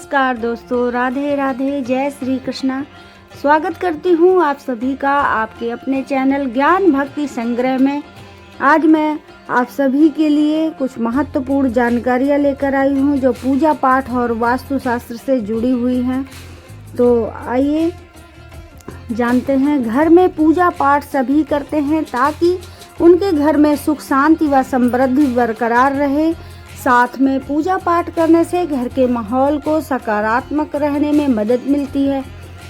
नमस्कार दोस्तों, राधे राधे, जय श्री कृष्णा। स्वागत करती हूँ आप सभी का आपके अपने चैनल ज्ञान भक्ति संग्रह में। आज मैं आप सभी के लिए कुछ महत्वपूर्ण जानकारियाँ लेकर आई हूँ जो पूजा पाठ और वास्तु शास्त्र से जुड़ी हुई हैं। तो आइए जानते हैं। घर में पूजा पाठ सभी करते हैं ताकि उनके घर में सुख शांति व समृद्धि बरकरार रहे। साथ में पूजा पाठ करने से घर के माहौल को सकारात्मक रहने में मदद मिलती है।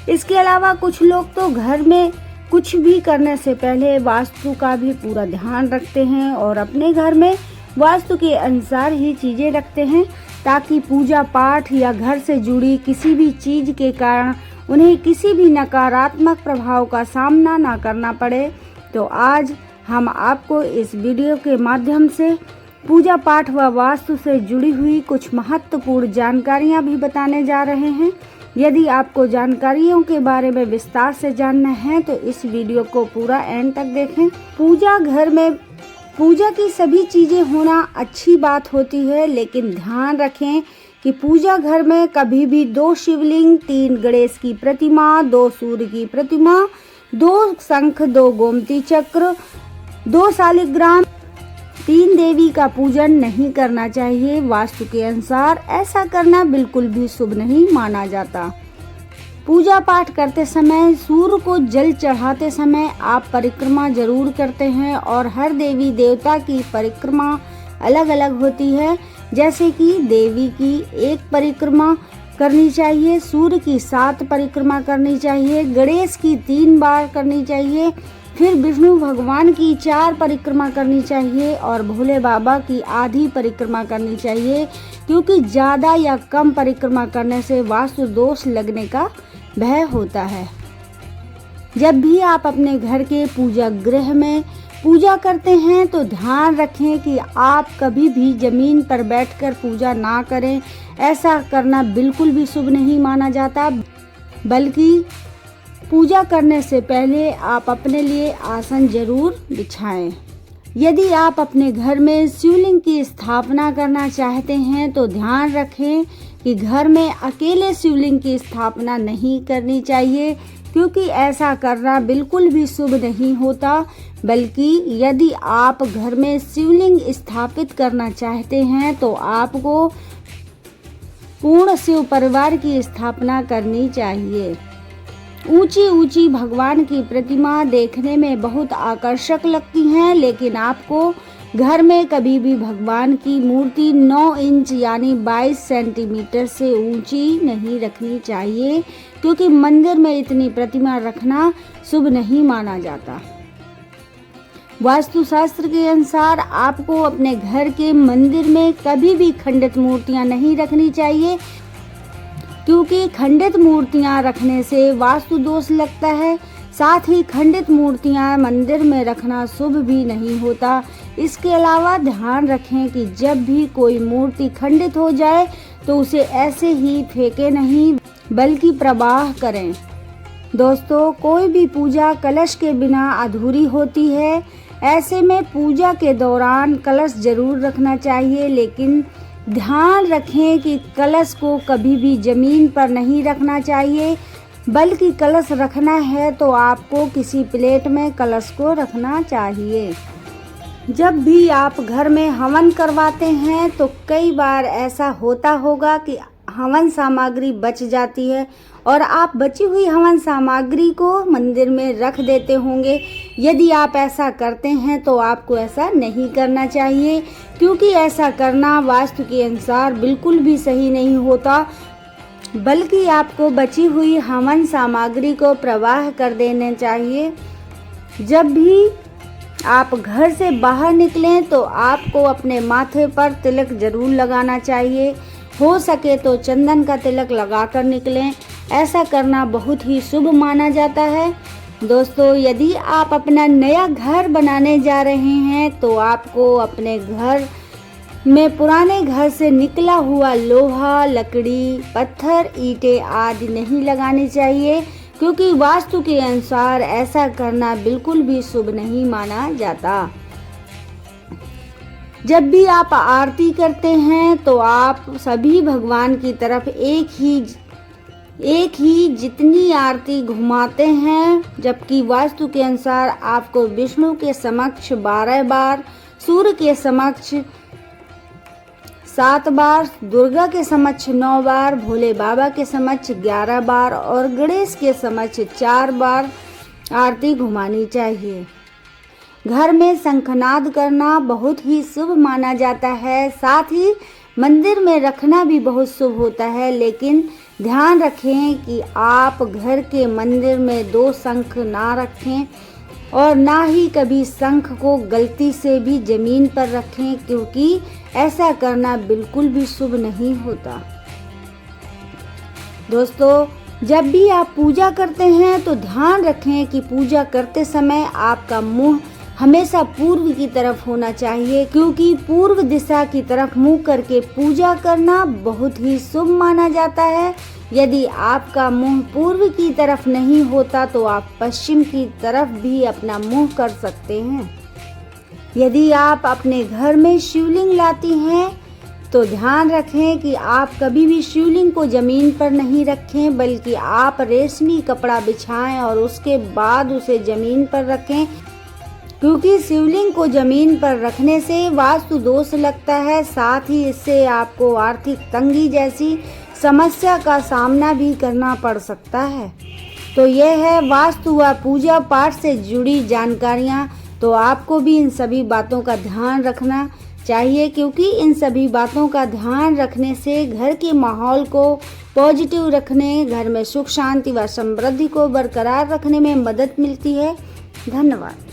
इसके अलावा कुछ लोग तो घर में कुछ भी करने से पहले वास्तु का भी पूरा ध्यान रखते हैं और अपने घर में वास्तु के अनुसार ही चीज़ें रखते हैं ताकि पूजा पाठ या घर से जुड़ी किसी भी चीज़ के कारण उन्हें किसी भी नकारात्मक प्रभाव का सामना ना करना पड़े। तो आज हम आपको इस वीडियो के माध्यम से पूजा पाठ व वास्तु से जुड़ी हुई कुछ महत्वपूर्ण जानकारियां भी बताने जा रहे हैं। यदि आपको जानकारियों के बारे में विस्तार से जानना है तो इस वीडियो को पूरा एंड तक देखें। पूजा घर में पूजा की सभी चीज़ें होना अच्छी बात होती है, लेकिन ध्यान रखें कि पूजा घर में कभी भी 2 शिवलिंग, 3 गणेश की प्रतिमा, 2 सूर्य की प्रतिमा, 2 शंख, 2 गोमती चक्र, 2 शालिग्राम, 3 देवी का पूजन नहीं करना चाहिए। वास्तु के अनुसार ऐसा करना बिल्कुल भी शुभ नहीं माना जाता। पूजा पाठ करते समय सूर्य को जल चढ़ाते समय आप परिक्रमा जरूर करते हैं और हर देवी देवता की परिक्रमा अलग अलग होती है। जैसे कि देवी की 1 परिक्रमा करनी चाहिए, सूर्य की 7 परिक्रमा करनी चाहिए, गणेश की 3 बार करनी चाहिए, फिर विष्णु भगवान की 4 परिक्रमा करनी चाहिए और भोले बाबा की आधी परिक्रमा करनी चाहिए, क्योंकि ज़्यादा या कम परिक्रमा करने से वास्तु दोष लगने का भय होता है। जब भी आप अपने घर के पूजा गृह में पूजा करते हैं तो ध्यान रखें कि आप कभी भी जमीन पर बैठकर पूजा ना करें। ऐसा करना बिल्कुल भी शुभ नहीं माना जाता, बल्कि पूजा करने से पहले आप अपने लिए आसन जरूर बिछाएं। यदि आप अपने घर में शिवलिंग की स्थापना करना चाहते हैं तो ध्यान रखें कि घर में अकेले शिवलिंग की स्थापना नहीं करनी चाहिए, क्योंकि ऐसा करना बिल्कुल भी शुभ नहीं होता। बल्कि यदि आप घर में शिवलिंग स्थापित करना चाहते हैं तो आपको पूर्ण शिव परिवार की स्थापना करनी चाहिए। ऊंची ऊंची भगवान की प्रतिमा देखने में बहुत आकर्षक लगती हैं, लेकिन आपको घर में कभी भी भगवान की मूर्ति 9 इंच यानी 22 सेंटीमीटर से ऊंची नहीं रखनी चाहिए, क्योंकि मंदिर में इतनी प्रतिमा रखना शुभ नहीं माना जाता। वास्तुशास्त्र के अनुसार आपको अपने घर के मंदिर में कभी भी खंडित मूर्तियां नहीं रखनी चाहिए, क्योंकि खंडित मूर्तियां रखने से वास्तु दोष लगता है। साथ ही खंडित मूर्तियां मंदिर में रखना शुभ भी नहीं होता। इसके अलावा ध्यान रखें कि जब भी कोई मूर्ति खंडित हो जाए तो उसे ऐसे ही फेंके नहीं, बल्कि प्रवाह करें। दोस्तों, कोई भी पूजा कलश के बिना अधूरी होती है। ऐसे में पूजा के दौरान कलश जरूर रखना चाहिए, लेकिन ध्यान रखें कि कलश को कभी भी जमीन पर नहीं रखना चाहिए, बल्कि कलश रखना है तो आपको किसी प्लेट में कलश को रखना चाहिए। जब भी आप घर में हवन करवाते हैं तो कई बार ऐसा होता होगा कि हवन सामग्री बच जाती है और आप बची हुई हवन सामग्री को मंदिर में रख देते होंगे। यदि आप ऐसा करते हैं तो आपको ऐसा नहीं करना चाहिए, क्योंकि ऐसा करना वास्तु के अनुसार बिल्कुल भी सही नहीं होता। बल्कि आपको बची हुई हवन सामग्री को प्रवाह कर देना चाहिए। जब भी आप घर से बाहर निकलें तो आपको अपने माथे पर तिलक जरूर लगाना चाहिए। हो सके तो चंदन का तिलक लगाकर निकलें। ऐसा करना बहुत ही शुभ माना जाता है। दोस्तों, यदि आप अपना नया घर बनाने जा रहे हैं तो आपको अपने घर में पुराने घर से निकला हुआ लोहा, लकड़ी, पत्थर, ईंटें आदि नहीं लगानी चाहिए, क्योंकि वास्तु के अनुसार ऐसा करना बिल्कुल भी शुभ नहीं माना जाता। जब भी आप आरती करते हैं तो आप सभी भगवान की तरफ एक ही जितनी आरती घुमाते हैं, जबकि वास्तु के अनुसार आपको विष्णु के समक्ष 12 बार, सूर्य के समक्ष 7 बार, दुर्गा के समक्ष 9 बार, भोले बाबा के समक्ष 11 बार और गणेश के समक्ष 4 बार आरती घुमानी चाहिए। घर में शंखनाद करना बहुत ही शुभ माना जाता है, साथ ही मंदिर में रखना भी बहुत शुभ होता है, लेकिन ध्यान रखें कि आप घर के मंदिर में 2 शंख ना रखें और ना ही कभी शंख को गलती से भी जमीन पर रखें, क्योंकि ऐसा करना बिल्कुल भी शुभ नहीं होता। दोस्तों, जब भी आप पूजा करते हैं तो ध्यान रखें कि पूजा करते समय आपका मुंह हमेशा पूर्व की तरफ होना चाहिए, क्योंकि पूर्व दिशा की तरफ मुंह करके पूजा करना बहुत ही शुभ माना जाता है। यदि आपका मुंह पूर्व की तरफ नहीं होता तो आप पश्चिम की तरफ भी अपना मुंह कर सकते हैं। यदि आप अपने घर में शिवलिंग लाती हैं तो ध्यान रखें कि आप कभी भी शिवलिंग को जमीन पर नहीं रखें, बल्कि आप रेशमी कपड़ा बिछाएं और उसके बाद उसे जमीन पर रखें, क्योंकि शिवलिंग को जमीन पर रखने से वास्तु दोष लगता है। साथ ही इससे आपको आर्थिक तंगी जैसी समस्या का सामना भी करना पड़ सकता है। तो यह है वास्तु व पूजा पाठ से जुड़ी जानकारियाँ। तो आपको भी इन सभी बातों का ध्यान रखना चाहिए, क्योंकि इन सभी बातों का ध्यान रखने से घर के माहौल को पॉजिटिव रखने, घर में सुख शांति व समृद्धि को बरकरार रखने में मदद मिलती है। धन्यवाद।